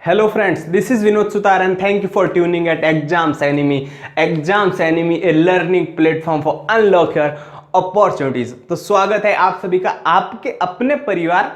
Hello friends, this is Vinod Sutar and thank you for tuning at Exams Enemy. Exams Enemy, a learning platform for unlock your opportunities. तो स्वागत है आप सभी का आपके अपने परिवार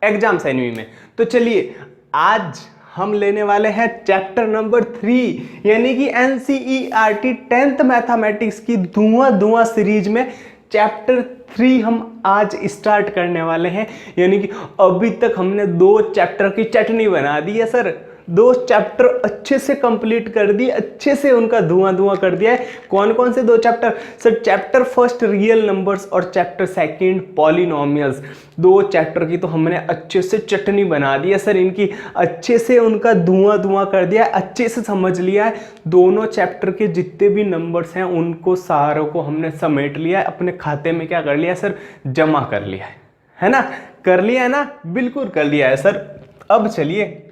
एग्जाम्स एनिमी में। तो चलिए आज हम लेने वाले हैं चैप्टर नंबर 3 यानी कि NCERT 10th मैथमेटिक्स की धुआं सीरीज में चैप्टर 3 हम आज स्टार्ट करने वाले हैं। यानी कि अभी तक हमने 2 चैप्टर की चटनी बना दी है सर। 2 चैप्टर अच्छे से कंप्लीट कर दिए, अच्छे से उनका धुआं कर दिया है। कौन कौन से 2 chapter sir? Chapter first real numbers और चैप्टर सेकंड पॉलिनोमियल्स। 2 चैप्टर की तो हमने अच्छे से चटनी बना दी है सर, इनकी अच्छे से उनका धुआं कर दिया है, अच्छे से समझ लिया है। दोनों चैप्टर के जितने भी नंबर्स हैं उनको सारों को हमने समेट लिया है, अपने खाते में क्या कर लिया सर? जमा कर लिया है ना? कर लिया है ना? बिल्कुल कर लिया है सर। अब चलिए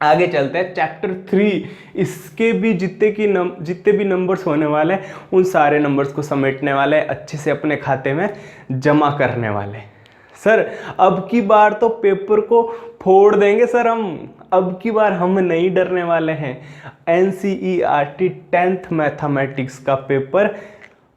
आगे चलते हैं चैप्टर 3। इसके भी जितने भी नंबर्स होने वाले हैं उन सारे नंबर्स को समेटने वाले हैं, अच्छे से अपने खाते में जमा करने वाले हैं सर। अब की बार तो पेपर को फोड़ देंगे सर हम। अब की बार हम नहीं डरने वाले हैं। NCERT 10th मैथमेटिक्स का पेपर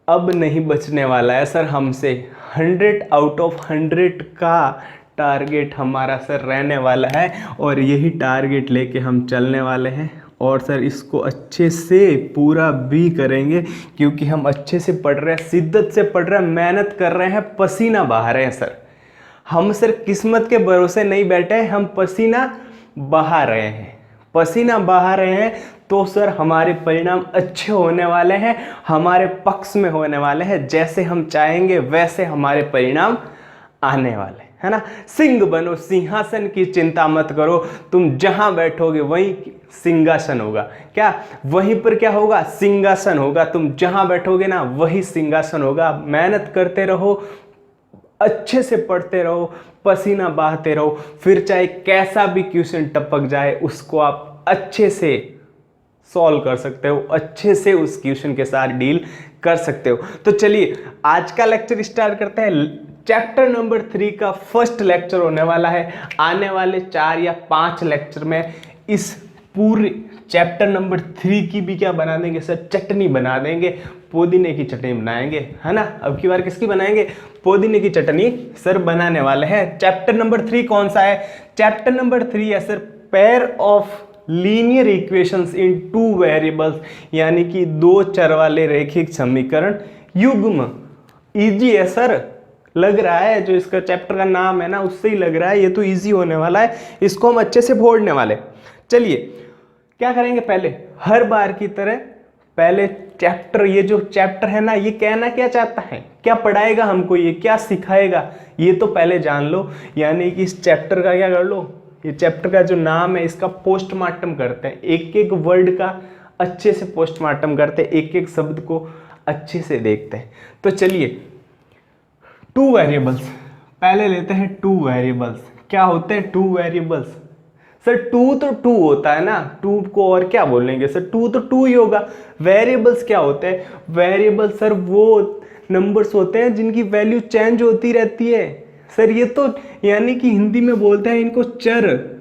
अब नहीं बचने वाला है सर हमसे। 100 आउट ऑफ 100 का टारगेट हमारा सर रहने वाला है और यही टारगेट लेके हम चलने वाले हैं। और सर इसको अच्छे से पूरा भी करेंगे क्योंकि हम अच्छे से पढ़ रहे हैं, शिद्दत से पढ़ रहे हैं, मेहनत कर रहे हैं, पसीना बहा रहे हैं सर। हम सर किस्मत के भरोसे नहीं बैठे हैं, हम पसीना बहा रहे हैं। पसीना बहा रहे हैं तो सर हमारे परिणाम अच्छे होने वाले हैं, हमारे पक्ष में होने वाले हैं। जैसे हम चाहेंगे वैसे हमारे परिणाम आने वाले है ना। सिंह बनो, सिंहासन की चिंता मत करो, तुम जहां बैठोगे वहीं सिंहासन होगा। क्या वहीं पर क्या होगा? सिंहासन होगा। तुम जहां बैठोगे ना वही सिंहासन होगा। मेहनत करते रहो, अच्छे से पढ़ते रहो, पसीना बहाते रहो, फिर चाहे कैसा भी क्वेश्चन टपक जाए उसको आप अच्छे से सॉल्व कर सकते हो, अच्छे से उस क्वेश्चन के साथ डील कर सकते हो। तो चलिए आज का लेक्चर स्टार्ट करते हैं। चैप्टर नंबर 3 का फर्स्ट लेक्चर होने वाला है। आने वाले 4 या 5 लेक्चर में इस पूरे चैप्टर नंबर 3 की भी क्या बना देंगे सर? चटनी बना देंगे, पुदीने की चटनी बनाएंगे है ना। अब की बार किसकी बनाएंगे? पुदीने की चटनी सर बनाने वाले हैं। चैप्टर नंबर 3 कौन सा है? चैप्टर नंबर 3 है sir pair of linear equations in 2 variables, यानी कि 2 चर वाले रैखिक समीकरण युग्म। इजी है सर, लग रहा है जो इसका चैप्टर का नाम है ना उससे ही लग रहा है ये तो इजी होने वाला है। इसको हम अच्छे से फोड़ने वाले। चलिए क्या करेंगे, पहले हर बार की तरह पहले चैप्टर, ये जो चैप्टर है ना ये कहना क्या चाहता है, क्या पढ़ाएगा हमको, ये क्या सिखाएगा, ये तो पहले जान लो। यानी कि इस चैप्टर का क्या कर लो, ये चैप्टर का जो नाम है इसका पोस्टमार्टम करते हैं। एक एक वर्ड का अच्छे से पोस्टमार्टम करते हैं, एक एक शब्द को अच्छे से देखते हैं। तो चलिए 2 वेरिएबल्स पहले लेते हैं। 2 वेरिएबल्स क्या होते हैं? 2 वेरिएबल्स सर 2 तो 2 होता है ना, 2 को और क्या बोलेंगे सर? 2 तो 2 ही होगा। वेरिएबल्स क्या होते हैं? वेरिएबल सर वो नंबर्स होते हैं जिनकी वैल्यू चेंज होती रहती है सर। ये तो यानी कि हिंदी में बोलते हैं इनको चर।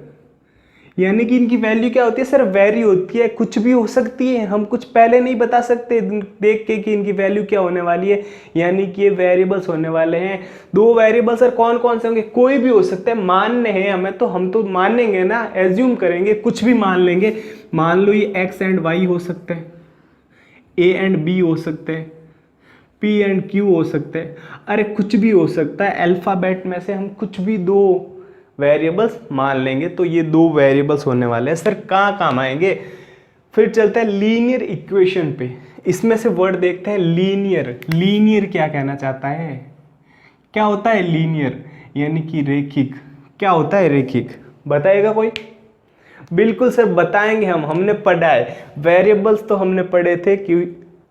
यानी कि इनकी वैल्यू क्या होती है सर? वेरी होती है, कुछ भी हो सकती है। हम कुछ पहले नहीं बता सकते देख के कि इनकी वैल्यू क्या होने वाली है। यानी कि ये वेरिएबल्स होने वाले हैं। 2 वेरिएबल सर कौन कौन से होंगे? कोई भी हो सकते हैं, मानने हैं हमें तो हम तो मानेंगे ना, एज्यूम करेंगे, कुछ भी मान लेंगे। मान लो ये x एंड y हो सकते हैं, a एंड b हो सकते हैं, p एंड q हो सकते हैं। अरे कुछ भी हो सकता है, अल्फाबेट में से हम कुछ भी 2 वेरिएबल्स मान लेंगे। तो ये 2 वेरिएबल्स होने वाले हैं सर। कहाँ काम आएंगे? फिर चलते हैं लीनियर इक्वेशन पे। इसमें से वर्ड देखते हैं लीनियर। लीनियर क्या कहना चाहता है? क्या होता है लीनियर? यानी कि रेखिक। क्या होता है रेखिक? बताएगा कोई? बिल्कुल सर बताएंगे हम, हमने पढ़ा है। वेरिएबल्स तो हमने पढ़े थे कि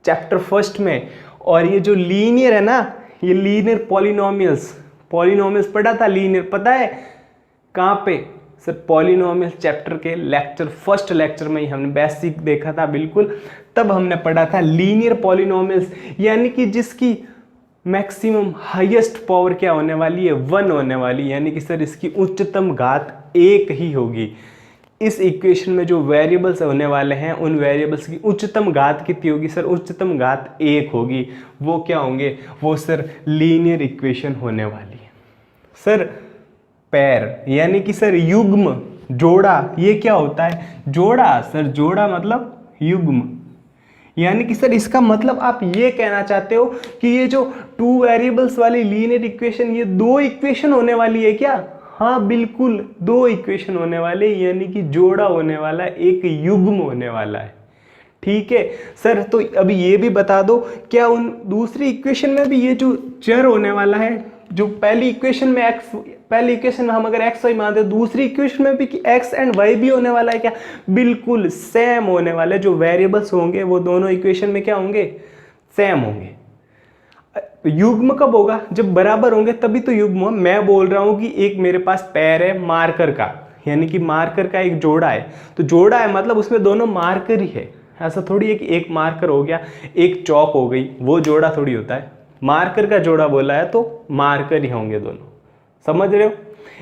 चैप्टर फर्स्ट में। और ये जो लीनियर है ना, ये लीनियर पॉलिनोमियल्स पढ़ा था। लीनियर पता है कहाँ पे सर? पॉलिनोमियल चैप्टर के फर्स्ट लेक्चर में ही हमने बेसिक देखा था, बिल्कुल तब हमने पढ़ा था लीनियर पॉलिनोमियल्स। यानी कि जिसकी मैक्सिमम हाईएस्ट पावर क्या होने वाली है? 1 होने वाली। यानी कि सर इसकी उच्चतम घात 1 ही होगी। इस इक्वेशन में जो वेरिएबल्स होने वाले हैं उन वेरिएबल्स की उच्चतम घात कितनी होगी सर? उच्चतम घात 1 होगी। वो क्या होंगे? वो सर लीनियर इक्वेशन होने वाली है सर। पैर यानी कि सर युग्म, जोड़ा, ये क्या होता है? जोड़ा सर, जोड़ा मतलब युग्म। यानी कि सर इसका मतलब आप ये कहना चाहते हो कि ये जो 2 वेरिएबल्स वाली लीनियर इक्वेशन, ये 2 इक्वेशन होने वाली है क्या? हाँ बिल्कुल, 2 इक्वेशन होने वाले, यानी कि जोड़ा होने वाला, एक युग्म होने वाला है। ठीक है सर, तो अभी ये भी बता दो, क्या उन दूसरी इक्वेशन में भी ये जो चर होने वाला है, जो पहली इक्वेशन में हम अगर एक्स वाई मानते हैं, दूसरी इक्वेशन में भी एक्स एंड वाई भी होने वाला है क्या? बिल्कुल सेम होने वाले। जो वेरिएबल्स होंगे वो दोनों इक्वेशन में क्या होंगे? सेम होंगे। युग्म कब होगा? जब बराबर होंगे तभी तो युग्म हो। मैं बोल रहा हूं कि एक मेरे पास पैर है मार्कर का, यानी कि मार्कर का एक जोड़ा है, तो जोड़ा है मतलब उसमें दोनों मार्कर ही है। ऐसा थोड़ी है कि एक मार्कर हो गया एक चौक हो गई, वो जोड़ा थोड़ी होता है। मार्कर का जोड़ा बोला है तो मार्कर ही होंगे दोनों। समझ रहे हो?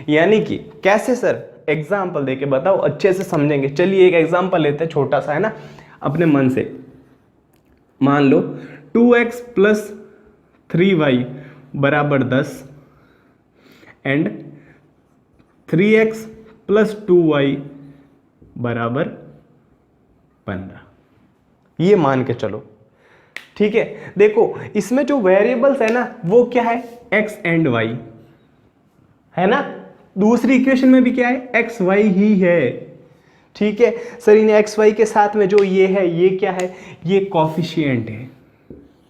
यानी कि कैसे सर? एग्जाम्पल देके बताओ, अच्छे से समझेंगे। चलिए एक एग्जाम्पल लेते हैं छोटा सा, है ना, अपने मन से। मान लो 2x + 3y बराबर 10 एंड 3x + 2y बराबर 15, ये मान के चलो। ठीक है, देखो इसमें जो वेरिएबल्स है ना वो क्या है? x एंड y है ना। दूसरी इक्वेशन में भी क्या है? एक्स वाई ही है। ठीक है सर, इन एक्स वाई के साथ में जो ये है, ये क्या है? ये कॉफिशिएंट है।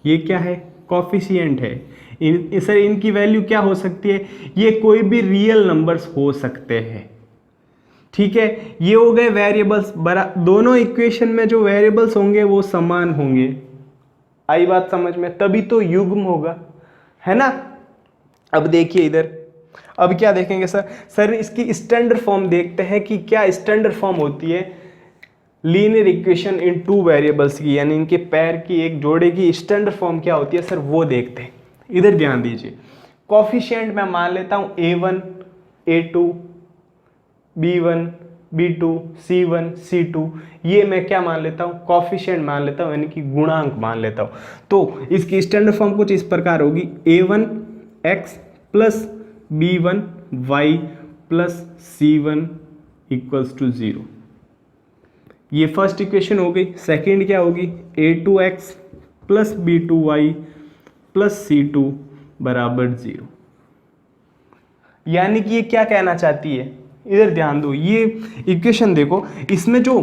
ये क्या है? कॉफिशिएंट है। सर इनकी वैल्यू क्या हो सकती है? ये कोई भी रियल नंबर्स हो सकते हैं। ठीक है, ये हो गए वेरिएबल्स। दोनों इक्वेशन में जो वेरिएबल्स होंगे वो समान होंगे। आई बात समझ में? तभी तो युग्म होगा, है ना। अब देखिए इधर, अब क्या देखेंगे सर? सर इसकी स्टैंडर्ड फॉर्म देखते हैं कि क्या स्टैंडर्ड फॉर्म होती है लीनियर इक्वेशन इन 2 वेरिएबल्स की, यानी इनके पैर की, एक जोड़े की स्टैंडर्ड फॉर्म क्या होती है सर, वो देखते हैं। इधर ध्यान दीजिए, कॉफिशिएंट मैं मान लेता हूं a1 a2 b1 b2 c1 c2, ये मैं क्या मान लेता हूं? कॉफिशिएंट मान लेता हूं, यानी कि गुणांक मान लेता हूं। तो इसकी स्टैंडर्ड फॉर्म कुछ इस प्रकार होगी, a1 x + b1 y + c1 = 0। ये फर्स्ट इक्वेशन हो गई। सेकंड क्या होगी? a2x + b2y + c2 = 0। यानी कि ये क्या कहना चाहती है? इधर ध्यान दो, ये इक्वेशन देखो, इसमें जो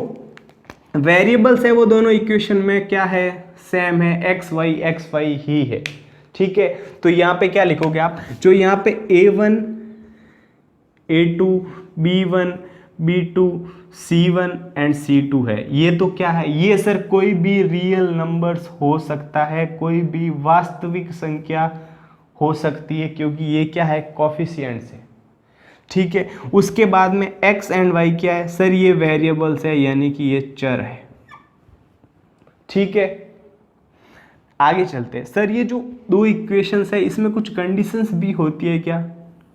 वेरिएबल्स है वो दोनों इक्वेशन में क्या है? सेम है, एक्स वाई ही है। ठीक है, तो यहाँ पे क्या लिखोगे आप? जो यहाँ पे a1 a2 b1 b2 c1 and c2 है, ये तो क्या है? ये सर कोई भी रियल नंबर्स हो सकता है, कोई भी वास्तविक संख्या हो सकती है, क्योंकि ये क्या है? कॉफिशिएंट्स है। ठीक है, उसके बाद में x एंड y क्या है सर? ये वेरिएबल्स है, यानी कि ये चर है। ठीक है, आगे चलते हैं। सर ये जो 2 इक्वेशंस है इसमें कुछ कंडीशंस भी होती है क्या,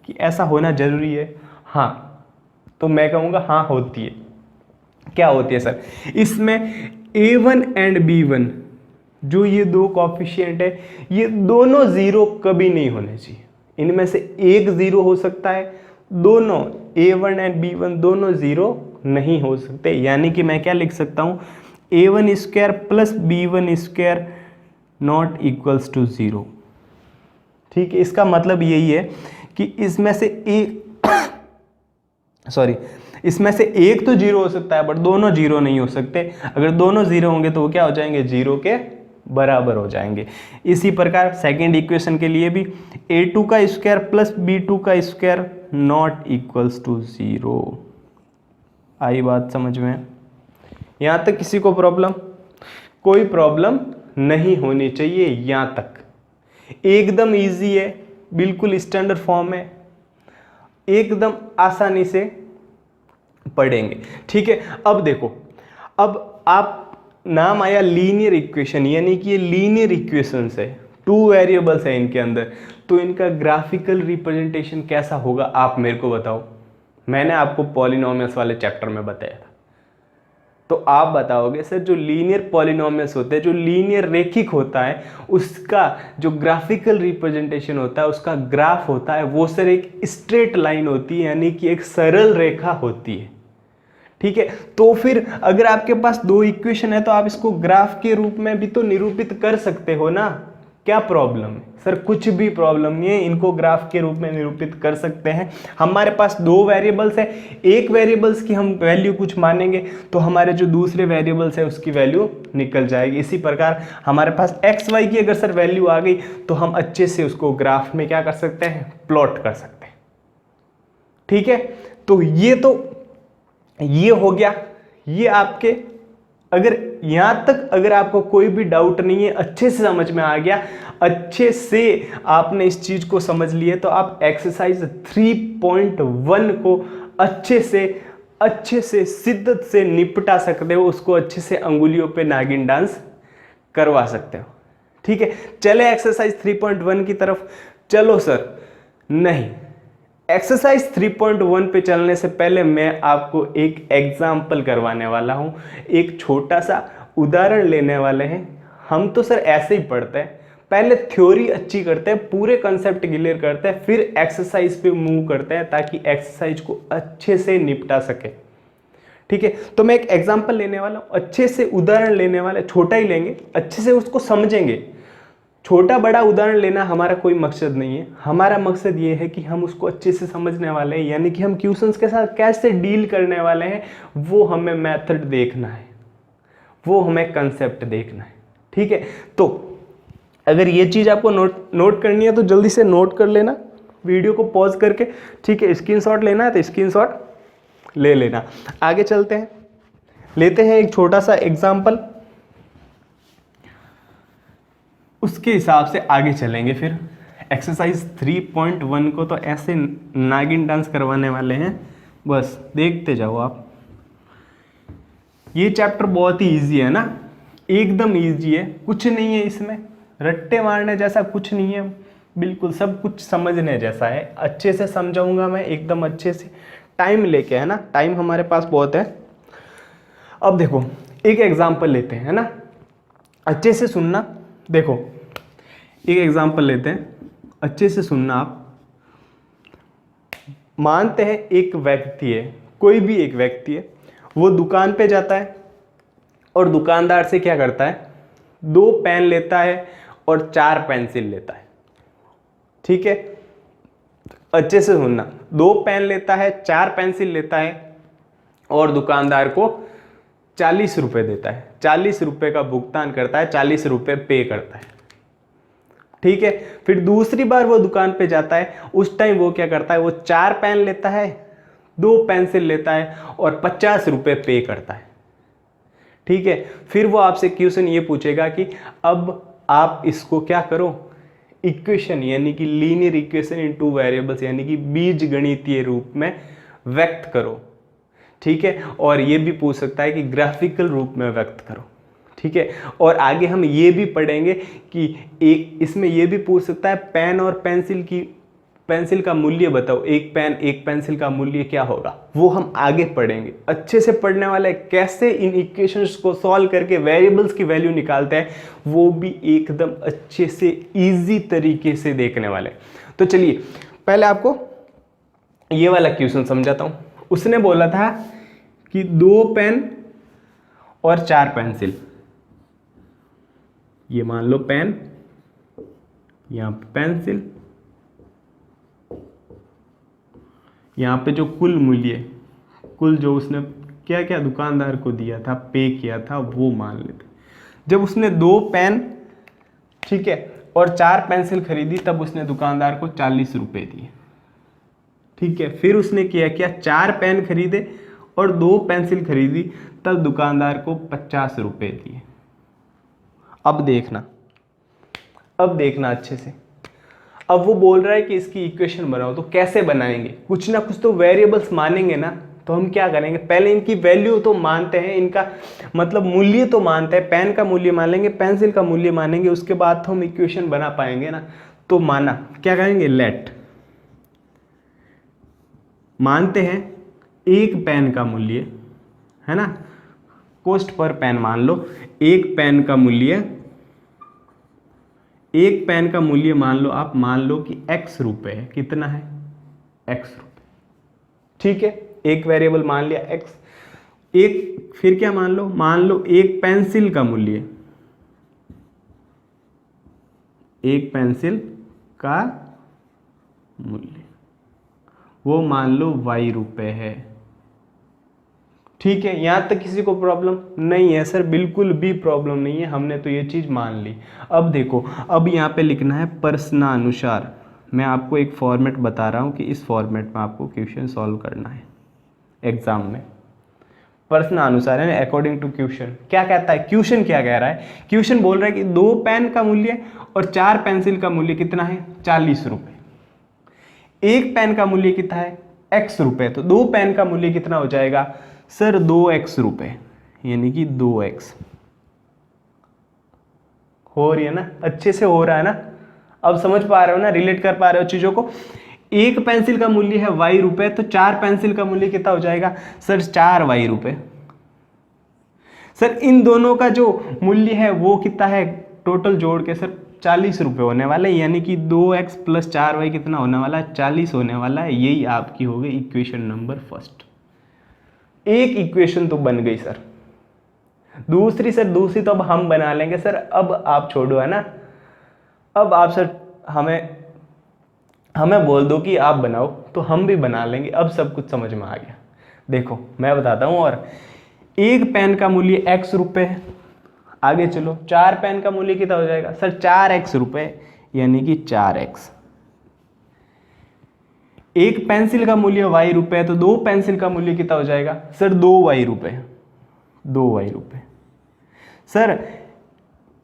कि ऐसा होना जरूरी है? हाँ, तो मैं कहूँगा हाँ होती है। क्या होती है सर? इसमें a1 एंड b1 जो ये 2 कॉफिशिएंट है, ये दोनों 0 कभी नहीं होने चाहिए। इनमें से एक 0 हो सकता है, दोनों a1 एंड b1 दोनों 0 नहीं हो सकते। यानी कि मैं क्या लिख सकता हूँ? a1² + b1² ≠ 0। ठीक है, इसका मतलब यही है कि इसमें से इसमें से एक तो 0 हो सकता है, बट दोनों 0 नहीं हो सकते। अगर दोनों 0 होंगे तो वो क्या हो जाएंगे? 0 के बराबर हो जाएंगे। इसी प्रकार सेकेंड इक्वेशन के लिए भी a2² + b2² ≠ 0। आई बात समझ में? यहाँ तक किसी को प्रॉब्लम? कोई प्रॉब्लम नहीं होनी चाहिए यहाँ तक। एकदम इजी है, बिल्कुल स्टैंडर्ड फॉर्म है, एकदम आसानी से पढ़ेंगे। ठीक है, अब देखो, अब आप नाम आया लीनियर इक्वेशन, यानी कि ये लीनियर इक्वेशंस है, 2 वेरिएबल्स है इनके अंदर, तो इनका ग्राफिकल रिप्रेजेंटेशन कैसा होगा आप मेरे को बताओ। मैंने आपको पॉलिनोमियल्स वाले चैप्टर में बताया था। तो आप बताओगे सर जो लीनियर पॉलिनोमियल्स होते हैं, जो लीनियर रेखिक होता है, उसका जो ग्राफिकल रिप्रेजेंटेशन होता है, उसका ग्राफ होता है, वो सर एक स्ट्रेट लाइन होती है, यानी कि एक सरल रेखा होती है। ठीक है, तो फिर अगर आपके पास दो इक्वेशन है तो आप इसको ग्राफ के रूप में भी तो निरूपित कर सकते हो ना। क्या प्रॉब्लम है सर? कुछ भी प्रॉब्लम नहीं है, इनको ग्राफ के रूप में निरूपित कर सकते हैं। हमारे पास दो वेरिएबल्स है, एक वेरिएबल्स की हम वैल्यू कुछ मानेंगे तो हमारे जो दूसरे वेरिएबल्स है उसकी वैल्यू निकल जाएगी। इसी प्रकार हमारे पास एक्स वाई की अगर सर वैल्यू आ गई तो हम अच्छे से उसको ग्राफ में क्या कर सकते हैं, प्लॉट कर सकते हैं। ठीक है, तो ये हो गया। ये आपके अगर यहां तक अगर आपको कोई भी डाउट नहीं है, अच्छे से समझ में आ गया, अच्छे से आपने इस चीज को समझ लिया, तो आप एक्सरसाइज 3.1 को अच्छे से शिद्दत से निपटा सकते हो, उसको अच्छे से अंगुलियों पे नागिन डांस करवा सकते हो। ठीक है, चले एक्सरसाइज 3.1 की तरफ। चलो सर, नहीं, एक्सरसाइज 3.1 पे चलने से पहले मैं आपको एक एग्जाम्पल करवाने वाला हूं, एक छोटा सा उदाहरण लेने वाले हैं। हम तो सर ऐसे ही पढ़ते हैं, पहले थ्योरी अच्छी करते हैं, पूरे कंसेप्ट क्लियर करते हैं, फिर एक्सरसाइज पे मूव करते हैं ताकि एक्सरसाइज को अच्छे से निपटा सके। ठीक है, तो मैं एक एग्जाम्पल लेने वाला हूं, अच्छे से उदाहरण लेने वाला, छोटा ही लेंगे, अच्छे से उसको समझेंगे। छोटा बड़ा उदाहरण लेना हमारा कोई मकसद नहीं है, हमारा मकसद ये है कि हम उसको अच्छे से समझने वाले हैं, यानी कि हम क्वेश्चंस के साथ कैसे डील करने वाले हैं वो हमें मेथड देखना है, वो हमें कंसेप्ट देखना है। ठीक है, तो अगर ये चीज़ आपको नोट करनी है तो जल्दी से नोट कर लेना, वीडियो को पॉज करके। ठीक है, स्क्रीनशॉट लेना है तो स्क्रीनशॉट ले लेना। आगे चलते हैं, लेते हैं एक छोटा सा एग्जाम्पल, उसके हिसाब से आगे चलेंगे। फिर एक्सरसाइज 3.1 को तो ऐसे नागिन डांस करवाने वाले हैं, बस देखते जाओ आप। ये चैप्टर बहुत ही इजी है ना, एकदम इजी है, कुछ नहीं है इसमें, रट्टे मारने जैसा कुछ नहीं है, बिल्कुल सब कुछ समझने जैसा है। अच्छे से समझाऊंगा मैं, एकदम अच्छे से, टाइम लेके, है ना, टाइम हमारे पास बहुत है। अब देखो एक एग्जाम्पल लेते हैं, है ना, अच्छे से सुनना। देखो एक एग्जाम्पल लेते हैं, अच्छे से सुनना आप। मानते हैं एक व्यक्ति है, कोई भी एक व्यक्ति है, वो दुकान पे जाता है और दुकानदार से क्या करता है, 2 पेन लेता है और 4 पेंसिल लेता है। ठीक है, अच्छे से सुनना, 2 पेन लेता है, 4 पेंसिल लेता है और दुकानदार को 40 रुपये देता है, 40 रुपये का भुगतान करता है, 40 रुपये पे करता है। ठीक है, फिर दूसरी बार वो दुकान पे जाता है, उस टाइम वो क्या करता है, वो 4 पेन लेता है, 2 पेंसिल लेता है और 50 रुपये पे करता है। ठीक है, फिर वो आपसे क्वेश्चन ये पूछेगा कि अब आप इसको क्या करो, इक्वेशन यानी कि लीनियर इक्वेशन इन 2 वेरिएबल्स यानी कि बीज गणितीय रूप में व्यक्त करो। ठीक है, और ये भी पूछ सकता है कि ग्राफिकल रूप में व्यक्त करो। ठीक है, और आगे हम ये भी पढ़ेंगे कि एक इसमें ये भी पूछ सकता है पेन और पेंसिल का मूल्य बताओ, एक पेन एक पेंसिल का मूल्य क्या होगा, वो हम आगे पढ़ेंगे। अच्छे से पढ़ने वाले कैसे इन इक्वेशंस को सॉल्व करके वेरिएबल्स की वैल्यू निकालते हैं, वो भी एकदम अच्छे से इजी तरीके से देखने वाले। तो चलिए पहले आपको ये वाला क्वेश्चन समझाता हूँ। उसने बोला था कि 2 पेन और 4 पेंसिल, ये मान लो पेन, यहाँ पे पेंसिल, यहाँ पे जो कुल मूल्य, कुल जो उसने क्या क्या दुकानदार को दिया था, पे किया था, वो मान लेते। जब उसने 2 पेन, ठीक है, और 4 पेंसिल खरीदी, तब उसने दुकानदार को 40 रुपये दिए। ठीक है, फिर उसने किया क्या, 4 पेन खरीदे और 2 पेंसिल खरीदी, तब दुकानदार को 50 रुपये दिए। अब देखना अच्छे से। अब वो बोल रहा है कि इसकी इक्वेशन बनाओ, तो कैसे बनाएंगे, कुछ ना कुछ तो वेरिएबल्स मानेंगे ना। तो हम क्या करेंगे, पहले इनकी वैल्यू तो मानते हैं, इनका मतलब मूल्य तो मानते हैं, पेन का मूल्य मान लेंगे, पेंसिल का मूल्य मानेंगे, उसके बाद तो हम इक्वेशन बना पाएंगे ना। तो माना, क्या करेंगे, लेट, मानते हैं एक पेन का मूल्य है ना, कॉस्ट पर पेन मान लो, एक पेन का मूल्य मान लो आप, मान लो कि x रुपए है। कितना है? x रुपए। ठीक है, एक वेरिएबल मान लिया x। एक फिर क्या मान लो एक पेंसिल का मूल्य, एक पेंसिल का मूल्य वो मान लो y रुपए है। ठीक है, यहां तक किसी को प्रॉब्लम नहीं है? सर बिल्कुल भी प्रॉब्लम नहीं है, हमने तो ये चीज मान ली। अब देखो, अब यहाँ पे लिखना है प्रश्नानुसार। मैं आपको एक फॉर्मेट बता रहा हूँ कि इस फॉर्मेट में आपको क्वेश्चन सॉल्व करना है एग्जाम में। प्रश्नानुसार है, अकॉर्डिंग टू क्वेश्चन। क्या कहता है क्वेश्चन? क्या कह रहा है? क्वेश्चन बोल रहा है कि 2 पेन का मूल्य और 4 पेंसिल का मूल्य कितना है? 40 रुपए। एक पेन का मूल्य कितना है? x रुपए। तो 2 पेन का मूल्य कितना हो जाएगा? सर 2x रुपए, यानी कि 2x। हो रही है ना? अच्छे से हो रहा है ना? अब समझ पा रहे हो ना? रिलेट कर पा रहे हो चीजों को? एक पेंसिल का मूल्य है y रुपए, तो 4 पेंसिल का मूल्य कितना हो जाएगा? सर 4y रुपए। सर इन दोनों का जो मूल्य है वो कितना है? टोटल जोड़ के सर 40 रुपए होने वाला है, यानी कि 2x प्लस 4y कितना होने वाला है? 40 होने वाला है। यही आपकी हो गई इक्वेशन नंबर फर्स्ट। एक इक्वेशन तो बन गई सर। दूसरी तो अब हम बना लेंगे सर, अब आप छोड़ो, है ना? अब आप सर हमें बोल दो कि आप बनाओ तो हम भी बना लेंगे। अब सब कुछ समझ में आ गया। देखो मैं बताता हूं, और एक पेन का मूल्य x रुपए है। आगे चलो, 4 पेन का मूल्य कितना हो जाएगा? सर 4x रुपए, यानी कि 4x। एक पेंसिल का मूल्य y रुपए है, तो 2 पेंसिल का मूल्य कितना हो जाएगा? सर 2y रुपए, 2y रुपए। सर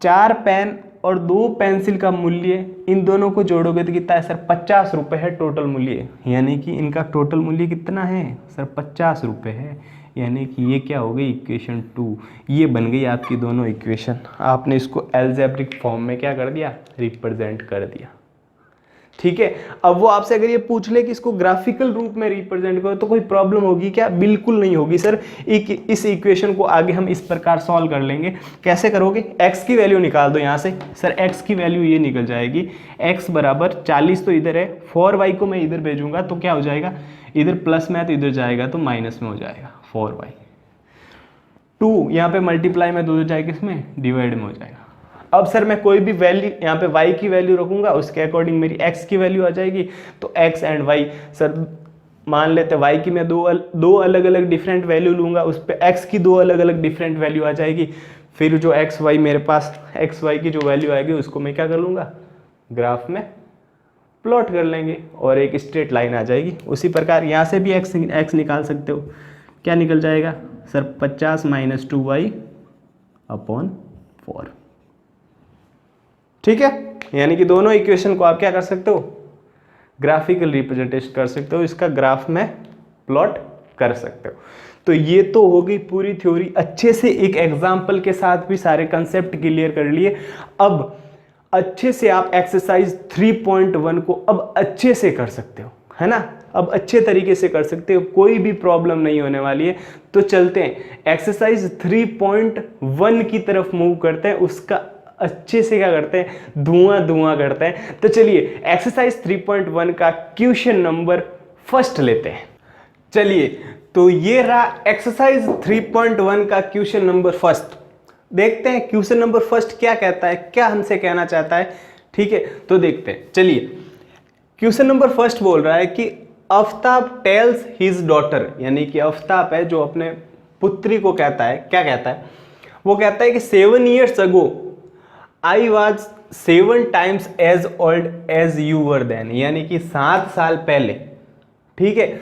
4 पेन और 2 पेंसिल का मूल्य, इन दोनों को जोड़ोगे तो कितना है? सर 50 रुपए है टोटल मूल्य, यानी कि इनका टोटल मूल्य कितना है? सर 50 रुपए है, यानी कि ये क्या हो गई? इक्वेशन 2। ये बन गई आपकी दोनों इक्वेशन। आपने इसको एल्जेब्रिक फॉर्म में क्या कर दिया? रिप्रेजेंट कर दिया। ठीक है, अब वो आपसे अगर ये पूछ ले कि इसको ग्राफिकल रूप में रिप्रेजेंट करो तो कोई प्रॉब्लम होगी क्या? बिल्कुल नहीं होगी सर। इस इक्वेशन को आगे हम इस प्रकार सॉल्व कर लेंगे। कैसे करोगे? x की वैल्यू निकाल दो यहाँ से। सर x की वैल्यू ये निकल जाएगी, x बराबर 40 तो इधर है, 4y को मैं इधर भेजूंगा तो क्या हो जाएगा? इधर प्लस में है तो इधर जाएगा तो माइनस में हो जाएगा 4y। 2 यहाँ पे मल्टीप्लाई में 2 जाएगा, इसमें डिवाइड में हो जाएगा। अब सर मैं कोई भी वैल्यू यहाँ पे y की वैल्यू रखूंगा, उसके अकॉर्डिंग मेरी x की वैल्यू आ जाएगी। तो x एंड y, सर मान लेते हैं y की मैं दो अलग अलग डिफरेंट वैल्यू लूंगा, उस पर x की 2 अलग अलग डिफरेंट वैल्यू आ जाएगी। फिर जो x y मेरे पास x y की जो वैल्यू आएगी उसको मैं क्या कर लूँगा? ग्राफ में प्लॉट कर लेंगे और एक स्ट्रेट लाइन आ जाएगी। उसी प्रकार यहाँ से भी x निकाल सकते हो। क्या निकल जाएगा? Sir 50 minus 2y upon 4। ठीक है, यानी कि दोनों इक्वेशन को आप क्या कर सकते हो? ग्राफिकल रिप्रेजेंटेशन कर सकते हो, इसका ग्राफ में प्लॉट कर सकते हो। तो ये तो हो गई पूरी थ्योरी। अच्छे से एक एग्जांपल के साथ भी सारे कंसेप्ट क्लियर कर लिए। अब अच्छे से आप एक्सरसाइज 3.1 को अब अच्छे से कर सकते हो, है ना? अब अच्छे तरीके से कर सकते हो, कोई भी प्रॉब्लम नहीं होने वाली है। तो चलते हैं एक्सरसाइज 3.1 की तरफ मूव करते हैं। उसका अच्छे से क्या करते हैं? धुआं करते हैं। तो चलिए एक्सरसाइज 3.1 का क्वेश्चन नंबर फर्स्ट लेते हैं। चलिए, तो ये रहा एक्सरसाइज 3.1 का क्वेश्चन नंबर फर्स्ट। देखते हैं क्वेश्चन नंबर फर्स्ट क्या कहता है, क्या हमसे कहना चाहता है। ठीक है, तो देखते हैं। चलिए, क्वेश्चन नंबर फर्स्ट बोल रहा है कि आफ्ताब टेल्स हिज डॉटर, यानी कि आफ्ताब है जो अपने पुत्री को कहता है, क्या कहता है? वो कहता है कि 7 years ago I was 7 times as old as you were then, यानी कि 7 साल पहले। ठीक है,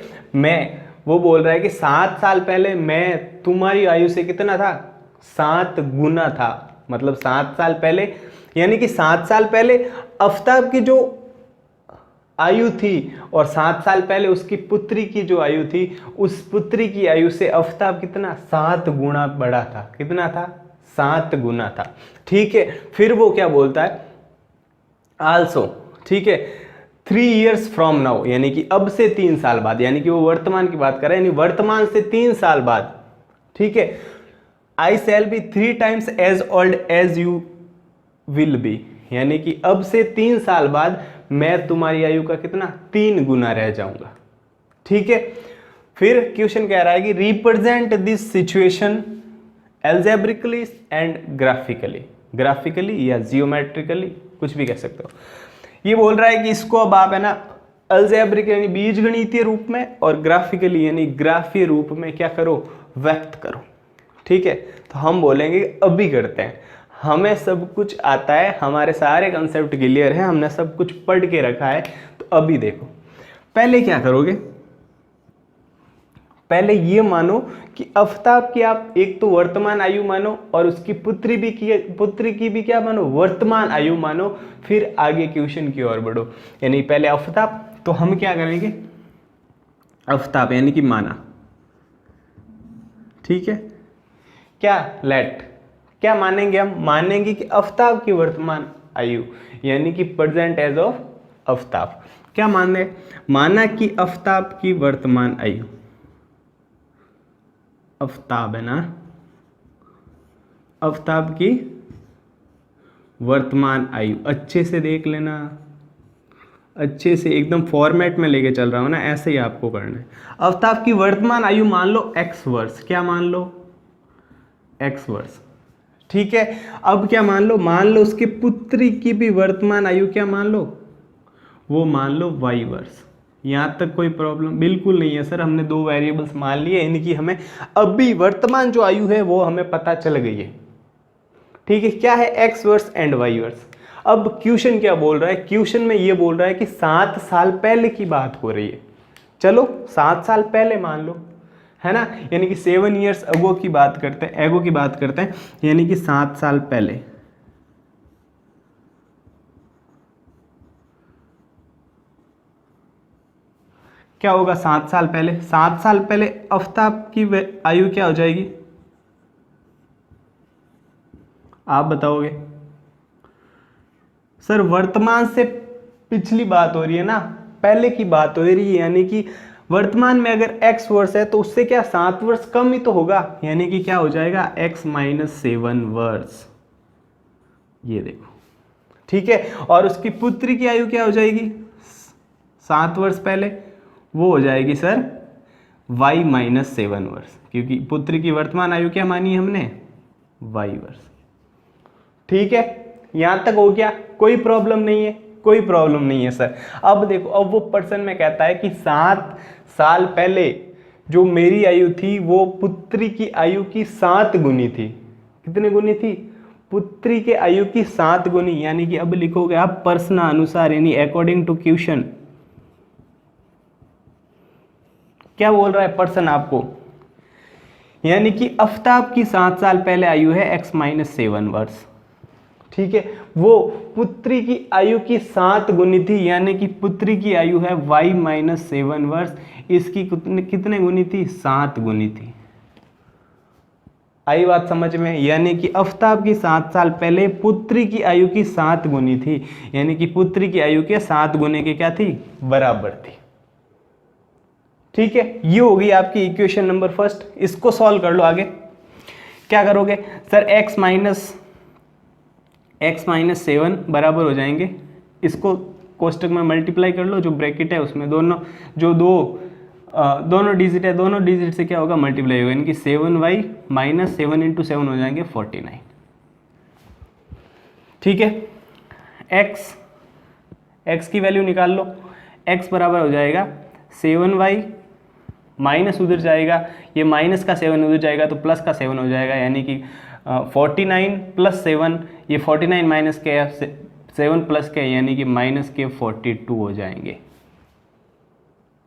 वो बोल रहा है कि 7 साल पहले मैं तुम्हारी आयु से कितना था? 7 गुना था। मतलब 7 साल पहले, यानी कि 7 साल पहले आफ्ताब की जो आयु थी और 7 साल पहले उसकी पुत्री की जो आयु थी, उस पुत्री की आयु से आफ्ताब कितना? 7 गुना बड़ा था। कितना था? 7 गुना था। ठीक है, फिर वो क्या बोलता है? आल्सो, ठीक है, 3 years फ्रॉम नाउ, यानी कि अब से 3 साल बाद, यानी कि वो वर्तमान की बात कर रहे हैं, यानी वर्तमान से 3 साल बाद, ठीक है। I shall be 3 times as old as you will be, यानी कि अब से 3 साल बाद मैं तुम्हारी आयु का कितना 3 गुना रह जाऊंगा, ठीक है। फिर क्वेश्चन कह रहा है कि represent this situation algebraically and graphically, graphically या जियोमेट्रिकली, कुछ भी कह सकते हो। ये बोल रहा है कि इसको अब आप है ना अलजेब्रिक यानी बीजगणितीय रूप में और ग्राफिकली यानी ग्राफीय रूप में क्या करो, व्यक्त करो, ठीक है। तो हम बोलेंगे अभी करते हैं, हमें सब कुछ आता है, हमारे सारे कंसेप्ट क्लियर है, हमने सब कुछ पढ़ के रखा है। तो अभी देखो, पहले क्या करोगे, पहले ये मानो कि आफताब की आप एक तो वर्तमान आयु मानो और उसकी पुत्री की भी क्या मानो, वर्तमान आयु मानो। फिर आगे क्वेश्चन की ओर बढ़ो, यानी पहले आफताब, तो हम क्या करेंगे, आफताब यानी कि माना, ठीक है। क्या लेट, क्या मानेंगे हम, मानेंगे कि आफताब की वर्तमान आयु यानी कि प्रेजेंट एज ऑफ आफताब, क्या माने, माना कि आफताब की वर्तमान आयु, आफताब है ना, आफताब की वर्तमान आयु, अच्छे से देख लेना, अच्छे से एकदम फॉर्मेट में लेके चल रहा हूं ना, ऐसे ही आपको करना है। आफताब की वर्तमान आयु मान लो x वर्ष, क्या मान लो, x वर्ष, ठीक है। अब क्या मान लो उसके पुत्री की भी वर्तमान आयु क्या मान लो, वो मान लो y वर्ष। यहां तक कोई प्रॉब्लम बिल्कुल नहीं है सर, हमने 2 वेरिएबल्स मान लिए, इनकी हमें अभी वर्तमान जो आयु है वो हमें पता चल गई है, ठीक है। क्या है, x वर्ष एंड y वर्ष। अब क्वेश्चन क्या बोल रहा है, क्वेश्चन में ये बोल रहा है कि 7 साल पहले की बात हो रही है, चलो 7 साल पहले मान लो, है ना, यानी कि 7 years अगो की बात करते हैं, एगो की बात करते हैं, यानी कि 7 साल पहले। क्या होगा 7 साल पहले, 7 साल पहले आफताब की आयु क्या हो जाएगी, आप बताओगे सर। वर्तमान से पिछली बात हो रही है ना, पहले की बात हो रही है, यानी कि वर्तमान में अगर x वर्ष है तो उससे क्या 7 वर्ष कम ही तो होगा, यानी कि क्या हो जाएगा x - 7 वर्ष, ये देखो, ठीक है। और उसकी पुत्री की आयु क्या हो जाएगी 7 वर्ष पहले, वो हो जाएगी सर y - 7 वर्ष, क्योंकि पुत्री की वर्तमान आयु क्या मानी हमने, y वर्ष, ठीक है। यहां तक हो गया, कोई प्रॉब्लम नहीं है, कोई प्रॉब्लम नहीं है सर। अब देखो, अब वो पर्सन में कहता है कि 7 साल पहले जो मेरी आयु थी वो पुत्री की आयु की 7 गुनी थी, कितने गुनी थी, पुत्री के आयु की 7 गुनी, यानी कि अब लिखोगे आप प्रश्नानुसार, यानी अकॉर्डिंग टू क्वेश्चन। क्या बोल रहा है पर्सन आपको, यानी कि आफताब की 7 साल पहले आयु है x - 7 वर्ष, ठीक है। वो पुत्री की आयु की 7 गुनी थी, यानी कि पुत्री की आयु है y - 7 वर्ष, इसकी कितने गुनी थी, 7 गुनी थी। आई बात समझ में, यानी कि आफताब की 7 साल पहले पुत्री की आयु की 7 गुनी थी, यानी कि पुत्री की आयु के 7 गुने के क्या थी, बराबर थी, ठीक है। ये होगी आपकी इक्वेशन नंबर फर्स्ट, इसको सॉल्व कर लो। आगे क्या करोगे सर, x - 7 बराबर हो जाएंगे, इसको कोष्टक में मल्टीप्लाई कर लो, जो ब्रैकेट है उसमें दोनों डिजिट है, दोनों डिजिट से क्या होगा, मल्टीप्लाई होगा, यानी कि 7y - 7 × 7 हो जाएंगे 49, ठीक है। x की वैल्यू निकाल लो, x बराबर हो जाएगा 7y माइनस उधर जाएगा, ये माइनस का 7 उधर जाएगा तो प्लस का 7 हो जाएगा, यानी कि 49 + 7, ये 49 माइनस के 7 प्लस के, यानी कि माइनस के 42 हो जाएंगे,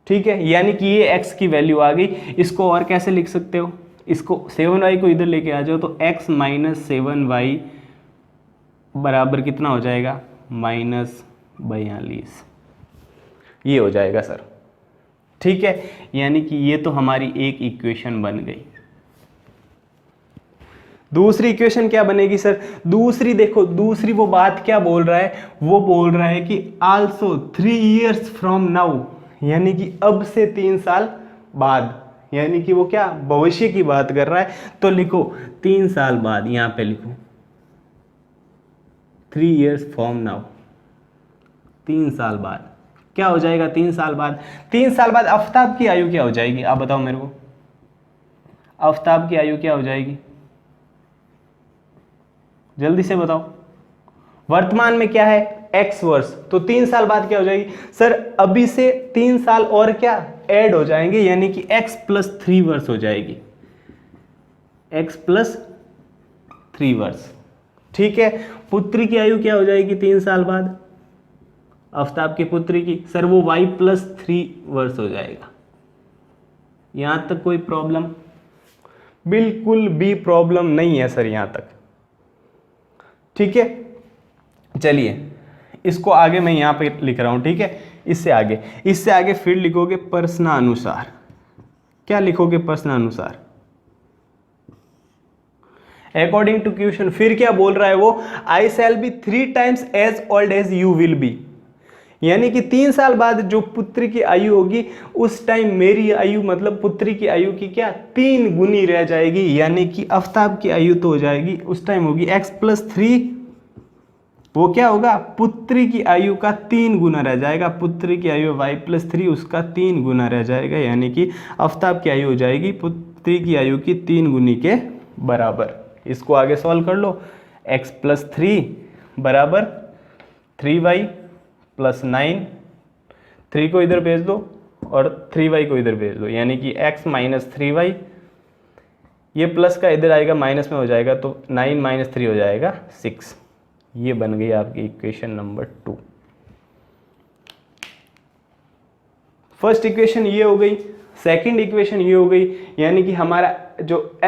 ठीक है। यानी कि ये x की वैल्यू आ गई। इसको और कैसे लिख सकते हो, इसको 7y को इधर लेके आ जाओ तो x - 7y बराबर कितना हो जाएगा, -42, ये हो जाएगा सर, ठीक है। यानी कि ये तो हमारी एक इक्वेशन बन गई। दूसरी इक्वेशन क्या बनेगी सर? दूसरी देखो, दूसरी वो बात क्या बोल रहा है, वो बोल रहा है कि आल्सो 3 years फ्रॉम नाउ, यानी कि अब से 3 साल बाद, यानी कि वो क्या भविष्य की बात कर रहा है। तो लिखो 3 साल बाद, यहां पे लिखो 3 years फ्रॉम नाउ, 3 साल बाद क्या हो जाएगा? 3 साल बाद, 3 साल बाद आफ्ताब की आयु क्या हो जाएगी? आप बताओ मेरे को, आफ्ताब की आयु क्या हो जाएगी? जल्दी से बताओ। वर्तमान में क्या है? x वर्ष, तो 3 साल बाद क्या हो जाएगी सर? अभी से 3 साल और क्या ऐड हो जाएंगे, यानी कि x + 3 वर्ष हो जाएगी, x + 3 वर्ष। ठीक है, पुत्री की आयु क्या हो जाएगी 3 साल बाद? आफ्ताब की पुत्री की सर वो y + 3 वर्ष हो जाएगा। यहां तक कोई प्रॉब्लम? बिल्कुल भी प्रॉब्लम नहीं है सर यहां तक। ठीक है, चलिए इसको आगे मैं यहां पे लिख रहा हूं। ठीक है, इससे आगे फिर लिखोगे प्रश्नानुसार। क्या लिखोगे? प्रश्नानुसार। अकॉर्डिंग टू क्वेश्चन, फिर क्या बोल रहा है वो? I shall be 3 times as old as you will be, यानी कि 3 साल बाद जो पुत्री की आयु होगी उस टाइम मेरी आयु, मतलब पुत्री की आयु की क्या 3 गुनी रह जाएगी, यानी कि आफ्ताब की आयु तो हो जाएगी उस टाइम होगी x + 3, वो क्या होगा? पुत्री की आयु का 3 गुना रह जाएगा। पुत्री की आयु y + 3 उसका 3 गुना रह जाएगा, यानी कि आफ्ताब की आयु हो जाएगी पुत्री की आयु की 3 गुनी के बराबर। इसको आगे सॉल्व कर लो। x + 3 बराबर 3y + 9, 3 को इधर भेज दो और 3y को इधर भेज दो, यानी कि x - 3y, ये प्लस का इधर आएगा माइनस में हो जाएगा, तो 9 - 3 हो जाएगा 6। ये बन गई आपकी इक्वेशन नंबर 2। फर्स्ट इक्वेशन ये हो गई, सेकंड इक्वेशन ये हो गई, यानी कि हमारा जो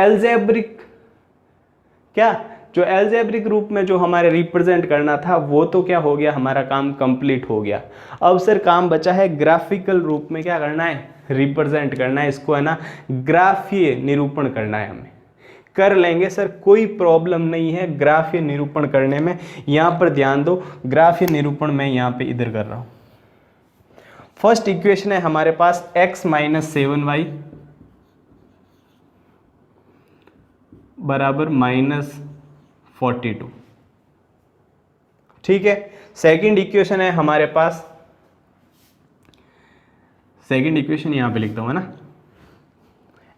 एल्जेब्रिक रूप में जो हमारे रिप्रेजेंट करना था वो तो क्या हो गया, हमारा काम कंप्लीट हो गया। अब सर काम बचा है ग्राफिकल रूप में क्या करना है, रिप्रेजेंट करना है इसको, है ना, ग्राफीय निरूपण करना है। हमें कर लेंगे सर, कोई प्रॉब्लम नहीं है ग्राफीय निरूपण करने में। यहां पर ध्यान दो, ग्राफीय निरूपण मैं यहां पे इधर कर रहा हूं। फर्स्ट इक्वेशन है हमारे पास x - 7y बराबर -42। ठीक है, सेकंड इक्वेशन है हमारे पास, सेकंड इक्वेशन यहां पे लिखता हूं, है ना,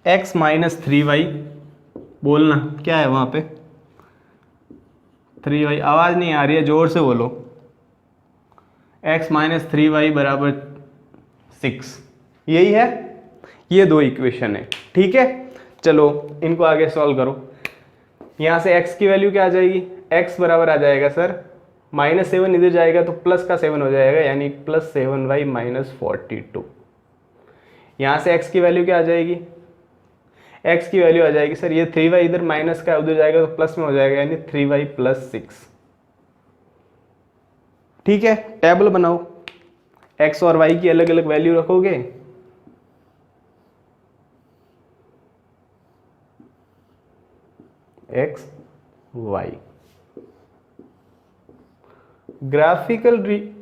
x - 3y, बोलना क्या है वहां पे, 3y, आवाज नहीं आ रही है, जोर से बोलो, x - 3y बराबर 6, यही है, ये दो इक्वेशन है। ठीक है, चलो इनको आगे सॉल्व करो। यहां से x की वैल्यू क्या आ जाएगी, x बराबर आ जाएगा सर -7, इधर जाएगा तो प्लस का 7 हो जाएगा, यानी +7y - 42। यहां से x की वैल्यू क्या आ जाएगी, x की वैल्यू आ जाएगी सर, ये 3y इधर माइनस का उधर जाएगा तो प्लस में हो जाएगा, यानी 3y + 6। ठीक है, टेबल बनाओ, x और y की अलग अलग वैल्यू रखोगे, x y। ग्राफिकल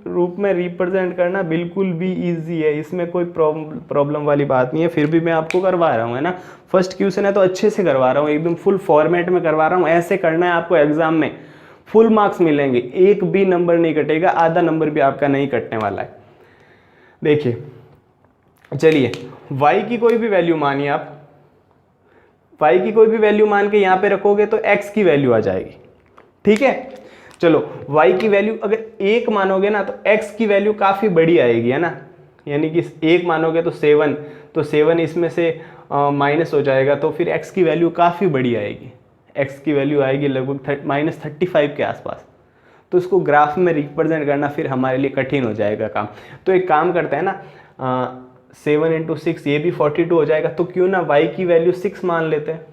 रूप में रिप्रेजेंट करना बिल्कुल भी इजी है, इसमें कोई प्रॉब्लम वाली बात नहीं है, फिर भी मैं आपको करवा रहा हूँ, है ना। फर्स्ट क्वेश्चन है तो अच्छे से करवा रहा हूँ, एकदम फुल फॉर्मेट में करवा रहा हूँ। ऐसे करना है आपको, एग्जाम में फुल मार्क्स मिलेंगे, एक भी नंबर नहीं कटेगा, आधा नंबर भी आपका नहीं कटने वाला है। देखिए, चलिए y की कोई भी वैल्यू मानिए आप, y की कोई भी वैल्यू मान के यहाँ पे रखोगे तो x की वैल्यू आ जाएगी। ठीक है, चलो y की वैल्यू अगर 1 मानोगे ना तो x की वैल्यू काफ़ी बड़ी आएगी, है ना, यानी कि 1 मानोगे तो 7, तो 7 इसमें से माइनस हो जाएगा, तो फिर x की वैल्यू काफ़ी बड़ी आएगी, x की वैल्यू आएगी लगभग -35 के आसपास। तो इसको ग्राफ में रिप्रेजेंट करना फिर हमारे लिए कठिन हो जाएगा काम। तो एक काम करते हैं ना, 7 × 6 ये भी 42 हो जाएगा, तो क्यों ना y की वैल्यू 6 मान लेते हैं,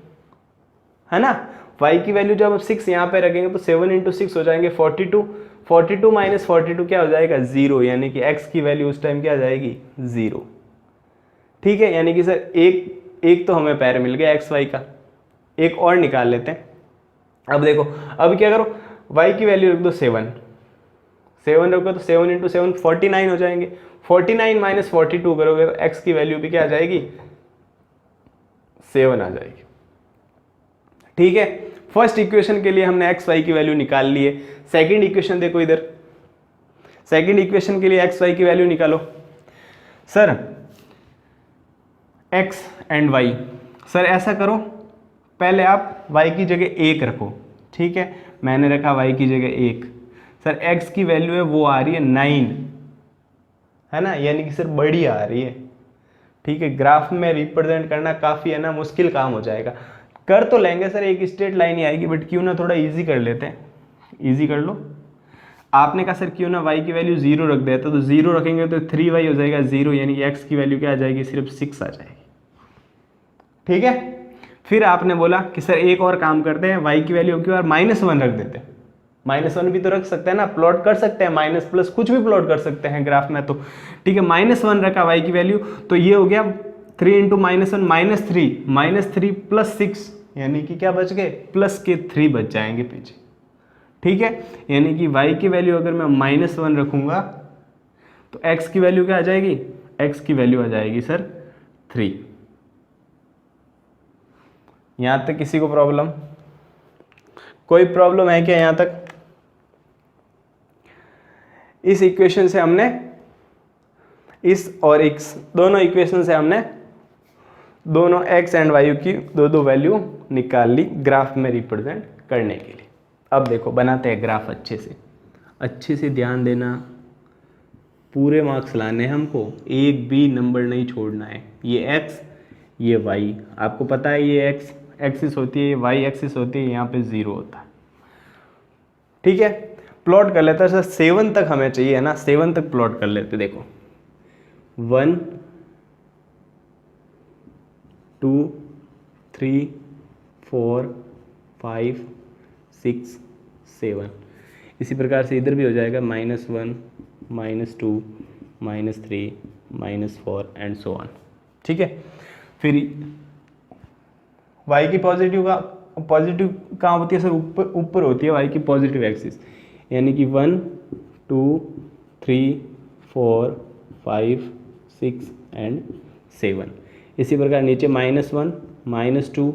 है ना। y की वैल्यू जब हम 6 यहाँ पे रखेंगे तो 7 × 6 हो जाएंगे 42, 42 - 42 क्या हो जाएगा 0, यानी कि x की वैल्यू उस टाइम क्या आ जाएगी 0। ठीक है, यानी कि सर एक तो हमें पैर मिल गया x y का, एक और निकाल लेते हैं। अब देखो, अब क्या करो, y की वैल्यू रख दो 7 रखो तो 7 इंटू 7 49 हो जाएंगे। 49 माइनस 42 करोगे तो x की वैल्यू भी क्या आ जाएगी, 7 आ जाएगी। ठीक है, फर्स्ट इक्वेशन के लिए हमने x y की वैल्यू निकाल ली है। सेकंड इक्वेशन देखो इधर, सेकंड इक्वेशन के लिए x y की वैल्यू निकालो। Sir x and y, sir ऐसा करो, पहले आप y की जगह 1 रखो। ठीक है, मैंने रखा y की जगह 1। सर x की वैल्यू है वो आ रही है 9, है ना, यानी कि सर बड़ी आ रही है। ठीक है, ग्राफ में रिप्रेजेंट करना काफ़ी है ना मुश्किल काम हो जाएगा। कर तो लेंगे सर, एक स्ट्रेट लाइन ही आएगी, बट क्यों ना थोड़ा इजी कर लेते हैं, इजी कर लो। आपने कहा सर क्यों ना y की वैल्यू 0 रख देते, तो 0 रखेंगे तो 3y हो जाएगा 0, यानी कि x की वैल्यू क्या आ जाएगी, सिर्फ 6 आ जाएगी। ठीक है, फिर आपने बोला कि सर एक और काम करते हैं, y की वैल्यू की बार -1 रख देते हैं। -1 भी तो रख सकते हैं ना, प्लॉट कर सकते हैं, माइनस प्लस कुछ भी प्लॉट कर सकते हैं ग्राफ में तो। ठीक है, -1 रखा y की वैल्यू, तो ये हो गया 3 इंटू -1 -3 प्लस 6, यानी कि क्या बच गए, प्लस के 3 बच जाएंगे पीछे। ठीक है, यानी कि y की वैल्यू अगर मैं -1 रखूंगा तो x की वैल्यू क्या आ जाएगी, x की वैल्यू आ जाएगी सर 3। यहां तक किसी को प्रॉब्लम, कोई प्रॉब्लम है क्या यहां तक? इस इक्वेशन से हमने, इस और x दोनों इक्वेशन से हमने दोनों x एंड y की दो वैल्यू निकाल ली ग्राफ में रिप्रेजेंट करने के लिए। अब देखो बनाते हैं ग्राफ अच्छे से ध्यान देना, पूरे मार्क्स लाने हैं हमको, एक भी नंबर नहीं छोड़ना है। ये x, ये y, आपको पता है ये x एक्सिस होती है, ये y एक्सिस होती है, यहाँ पे 0 होता है। ठीक है, प्लॉट कर लेते हैं सर, 7 तक हमें चाहिए है ना, 7 तक प्लॉट कर लेते। देखो 1 2 3 4 5 6 7, इसी प्रकार से इधर भी हो जाएगा -1 -2 -3 -4 एंड सो ऑन। ठीक है, फिर y की पॉजिटिव कहाँ होती है सर, ऊपर होती है y की पॉजिटिव एक्सिस, यानी कि 1 2 3 4 5 6 एंड 7। इसी प्रकार नीचे -1 -2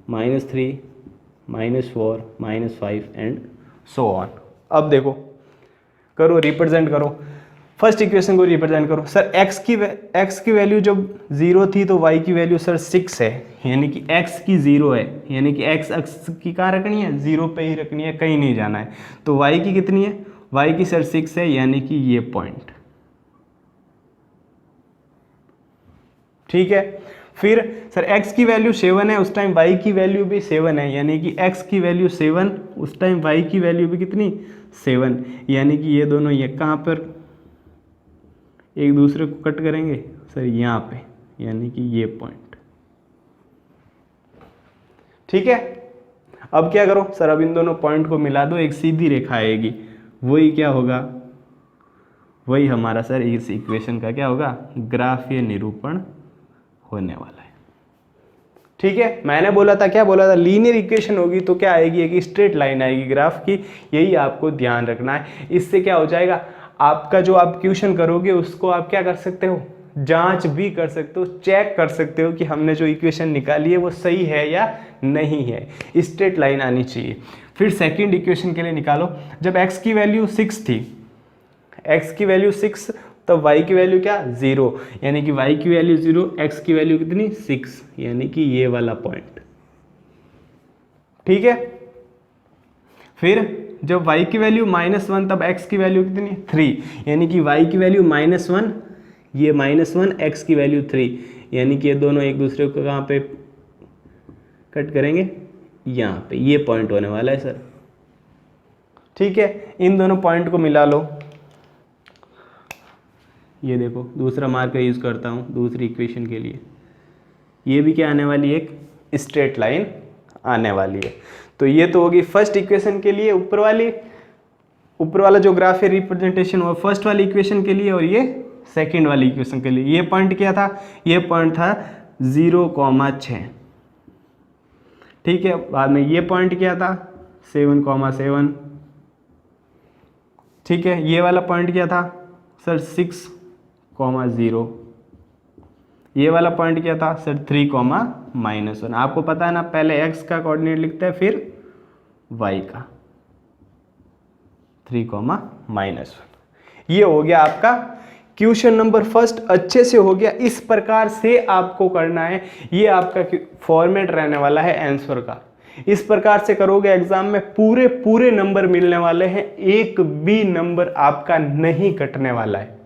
-3 -4 -5 एंड सो ऑन। अब देखो, करो रिप्रेजेंट करो, फर्स्ट इक्वेशन को रिप्रेजेंट करो। सर x की वैल्यू जब 0 थी तो y की वैल्यू सर 6 है, यानी कि x की 0 है, यानी कि x अक्ष की कहाँ रखनी है, 0 पे ही रखनी है, कहीं नहीं जाना है। तो y की कितनी है, y की सर 6 है, यानी कि ये पॉइंट। ठीक है, फिर सर x की वैल्यू 7 है, उस टाइम y की वैल्यू भी 7 है, यानी कि x की वैल्यू 7, उस टाइम y की वैल्यू भी कितनी 7, यानी कि ये दोनों ये कहाँ पर एक दूसरे को कट करेंगे सर, यहाँ पे, यानी कि ये पॉइंट। ठीक है, अब क्या करो सर, अब इन दोनों पॉइंट को मिला दो, एक सीधी रेखा आएगी, वही क्या होगा, वही हमारा सर इस इक्वेशन का क्या होगा, ग्राफीय निरूपण होने वाला है। ठीक है, मैंने बोला था, क्या बोला था, लीनियर इक्वेशन होगी तो क्या आएगी, एक स्ट्रेट लाइन आएगी ग्राफ की, यही आपको ध्यान रखना है। इससे क्या हो जाएगा, आपका जो आप क्वेश्चन करोगे उसको आप क्या कर सकते हो, जांच भी कर सकते हो, चेक कर सकते हो कि हमने जो इक्वेशन निकाली है वो सही है या नहीं है। स्ट्रेट लाइन आनी चाहिए। फिर सेकंड इक्वेशन के लिए निकालो, जब x की वैल्यू 6 थी, x की वैल्यू 6, तब y की वैल्यू क्या 0, यानी कि y की वैल्यू 0, x की वैल्यू कितनी 6, यानी कि ये वाला पॉइंट। ठीक है, फिर जब y की वैल्यू -1, तब x की वैल्यू कितनी 3, यानी कि y की वैल्यू -1, ये -1, x की वैल्यू 3, यानी कि ये दोनों एक दूसरे को कहाँ पे कट करेंगे, यहाँ पे, ये पॉइंट होने वाला है सर। ठीक है, इन दोनों पॉइंट को मिला लो। ये देखो दूसरा मार्कर यूज़ करता हूँ दूसरी इक्वेशन के लिए, ये भी क्या आने वाली है, एक स्ट्रेट लाइन आने वाली है। तो ये तो होगी फर्स्ट इक्वेशन के लिए, ऊपर वाला जो ग्राफ है रिप्रेजेंटेशन वो फर्स्ट वाली इक्वेशन के लिए, और ये सेकंड वाली इक्वेशन के लिए। ये पॉइंट क्या था, ये पॉइंट था 0,6। ठीक है, बाद में ये पॉइंट क्या था 7,7। ठीक है, ये वाला पॉइंट क्या था सर 6,0। ये वाला पॉइंट क्या था सर 3,-1। आपको पता है ना, पहले x का कोऑर्डिनेट लिखते हैं फिर y का, 3,-1। ये हो गया आपका क्वेश्चन नंबर फर्स्ट, अच्छे से हो गया। इस प्रकार से आपको करना है, ये आपका फॉर्मेट रहने वाला है आंसर का। इस प्रकार से करोगे एग्जाम में पूरे पूरे नंबर मिलने वाले हैं, एक भी नंबर आपका नहीं कटने वाला है।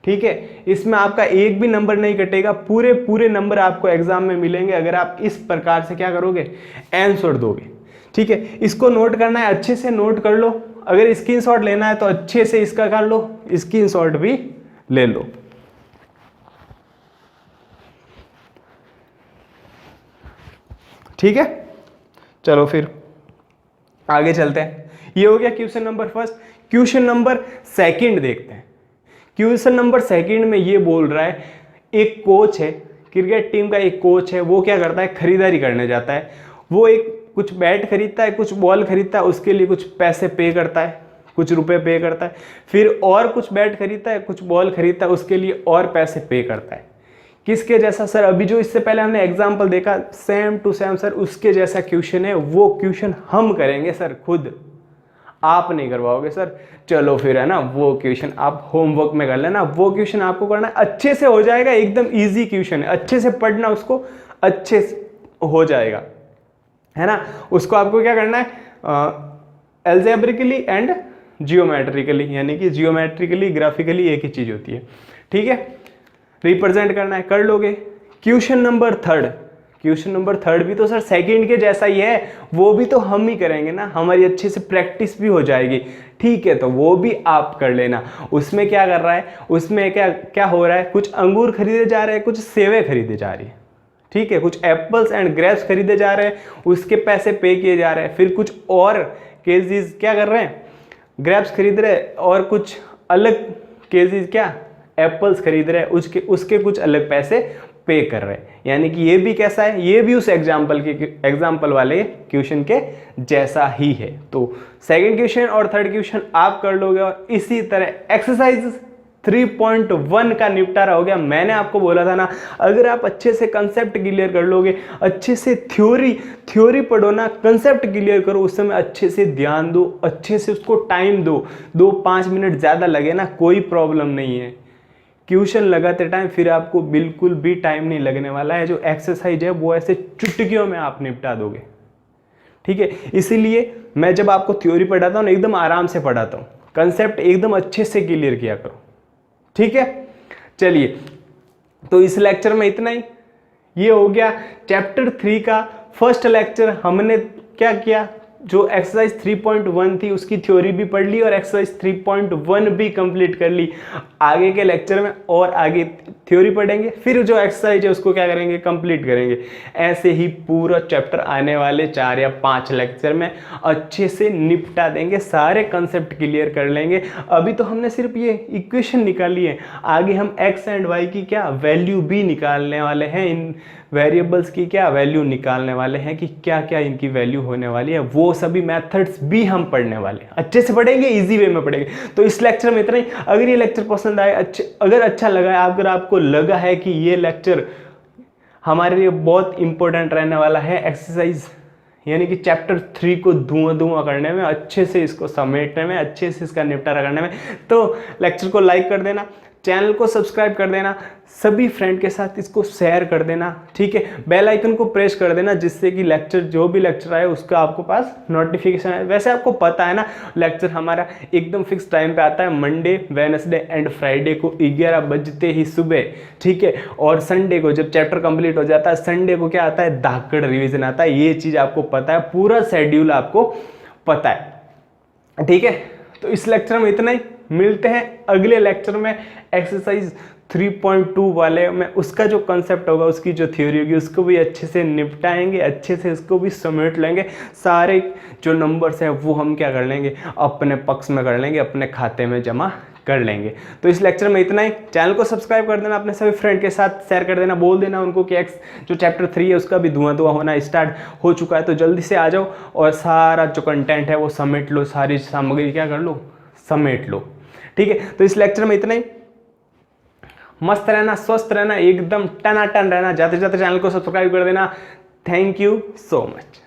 ठीक है, इसमें आपका एक भी नंबर नहीं कटेगा, पूरे पूरे नंबर आपको एग्जाम में मिलेंगे अगर आप इस प्रकार से क्या करोगे, आंसर दोगे। ठीक है, इसको नोट करना है, अच्छे से नोट कर लो। अगर स्क्रीनशॉट लेना है तो अच्छे से इसका कर लो, स्क्रीनशॉट भी ले लो। ठीक है, चलो फिर आगे चलते हैं। ये हो गया question number first. Question number second देखते हैं। क्वेश्चन नंबर सेकंड में ये बोल रहा है, एक कोच है, क्रिकेट टीम का एक कोच है, वो क्या करता है, खरीदारी करने जाता है। वो एक कुछ बैट खरीदता है, कुछ बॉल खरीदता है, उसके लिए कुछ पैसे पे करता है, कुछ रुपए पे करता है, फिर और कुछ बैट खरीदता है, कुछ बॉल खरीदता है, उसके लिए और पैसे पे करता है। किसके जैसा सर? अभी जो इससे पहले हमने एग्जाम्पल देखा सेम टू सेम सर, उसके जैसा क्वेश्चन है। वो क्वेश्चन हम करेंगे सर खुद, आप नहीं करवाओगे सर। चलो फिर है ना, वो क्वेश्चन आप होमवर्क में कर लेना, वो क्वेश्चन आपको करना है, अच्छे से हो जाएगा, एकदम इजी क्वेश्चन है, अच्छे से पढ़ना उसको, अच्छे से हो जाएगा, है ना। उसको आपको क्या करना है, एल्जेब्रिकली एंड जियोमेट्रिकली, यानी कि जियोमेट्रिकली ग्राफिकली एक ही चीज होती है। ठीक है, रिप्रेजेंट करना है, कर लोगे। Question number third, question number third भी तो सर सेकंड के जैसा ही है, वो भी तो हम ही करेंगे ना, हमारी अच्छे से प्रैक्टिस भी हो जाएगी। ठीक है, तो वो भी आप कर लेना। उसमें क्या कर रहा है, उसमें क्या क्या हो रहा है, कुछ अंगूर खरीदे जा रहे हैं, कुछ सेवे खरीदे जा रही है। ठीक है, कुछ एप्पल्स एंड ग्रेप्स खरीदे जा रहे हैं, उसके पैसे पे किए जा रहे हैं। फिर कुछ और केजीज क्या कर रहे हैं, ग्रेप्स खरीद रहे हैं, और कुछ अलग केजीज क्या एप्पल्स खरीद रहे हैं, उसके कुछ अलग पैसे पे कर रहे हैं। यानी कि ये भी कैसा है, ये भी उस एग्जाम्पल वाले क्वेश्चन के जैसा ही है। तो सेकंड क्वेश्चन और थर्ड क्वेश्चन आप कर लोगे, और इसी तरह एक्सरसाइज 3.1 का निपटारा हो गया। मैंने आपको बोला था ना, अगर आप अच्छे से कंसेप्ट क्लियर कर लोगे, अच्छे से थ्योरी पढ़ो ना, कंसेप्ट क्लियर करो, उस समय अच्छे से ध्यान दो, अच्छे से उसको टाइम दो, 2-5 मिनट ज़्यादा लगे ना, कोई प्रॉब्लम नहीं है। क्वेश्चन लगाते टाइम फिर आपको बिल्कुल भी टाइम नहीं लगने वाला है। जो एक्सरसाइज है वो ऐसे चुटकियों में आप निपटा दोगे। ठीक है, इसीलिए मैं जब आपको थ्योरी पढ़ाता हूँ ना, एकदम आराम से पढ़ाता हूँ, कंसेप्ट एकदम अच्छे से क्लियर किया करो। ठीक है, चलिए, तो इस लेक्चर में इतना ही। ये हो गया चैप्टर 3 का फर्स्ट लेक्चर। हमने क्या किया, जो एक्सरसाइज 3.1 थी उसकी थ्योरी भी पढ़ ली और एक्सरसाइज 3.1 भी कंप्लीट कर ली। आगे के लेक्चर में और आगे थ्योरी पढ़ेंगे, फिर जो एक्सरसाइज है उसको क्या करेंगे, कंप्लीट करेंगे। ऐसे ही पूरा चैप्टर आने वाले 4 या 5 लेक्चर में अच्छे से निपटा देंगे, सारे कंसेप्ट क्लियर कर लेंगे। अभी तो हमने सिर्फ ये इक्वेशन निकाली है, आगे हम एक्स एंड वाई की क्या वैल्यू भी निकालने वाले हैं, इन वेरिएबल्स की क्या वैल्यू निकालने वाले हैं कि क्या क्या इनकी वैल्यू होने वाली है। वो सभी मेथड्स भी हम पढ़ने वाले हैं, अच्छे से पढ़ेंगे, इजी वे में पढ़ेंगे। तो इस लेक्चर में इतना ही। अगर ये लेक्चर पसंद आए, अगर अच्छा लगा है, अगर आपको लगा है कि ये लेक्चर हमारे लिए बहुत इंपॉर्टेंट रहने वाला है, एक्सरसाइज यानी कि चैप्टर 3 को धुआं करने में, अच्छे से इसको समेटने में, अच्छे से इसका निपटारा करने में, तो लेक्चर को लाइक कर देना, चैनल को सब्सक्राइब कर देना, सभी फ्रेंड के साथ इसको शेयर कर देना। ठीक है, बेल आइकन को प्रेस कर देना, जिससे कि लेक्चर जो भी लेक्चर आए उसका आपको पास नोटिफिकेशन आए। वैसे आपको पता है ना, लेक्चर हमारा एकदम फिक्स टाइम पे आता है, मंडे, वेडनेसडे एंड फ्राइडे को 11 बजते ही सुबह। ठीक है, और संडे को जब चैप्टर कंप्लीट हो जाता है, संडे को क्या आता है, धाकड़ रिविजन आता है। ये चीज़ आपको पता है, पूरा शेड्यूल आपको पता है। ठीक है, तो इस लेक्चर में इतना ही। मिलते हैं अगले लेक्चर में एक्सरसाइज 3.2 वाले में उसका जो कंसेप्ट होगा, उसकी जो थ्योरी होगी, उसको भी अच्छे से निपटाएंगे, अच्छे से उसको भी समेट लेंगे। सारे जो नंबर्स हैं वो हम क्या कर लेंगे, अपने पक्ष में कर लेंगे, अपने खाते में जमा कर लेंगे। तो इस लेक्चर में इतना ही। चैनल को सब्सक्राइब कर देना, अपने सभी फ्रेंड के साथ शेयर कर देना, बोल देना उनको कि एक्स जो चैप्टर 3 है उसका भी धुआं होना स्टार्ट हो चुका है। तो जल्दी से आ जाओ और सारा जो कंटेंट है वो समेट लो, सारी सामग्री क्या कर लो, समेट लो। ठीक है, तो इस लेक्चर में इतना ही। मस्त रहना, स्वस्थ रहना, एकदम टनाटन रहना। जाते जाते चैनल को सब्सक्राइब कर देना। Thank you so much.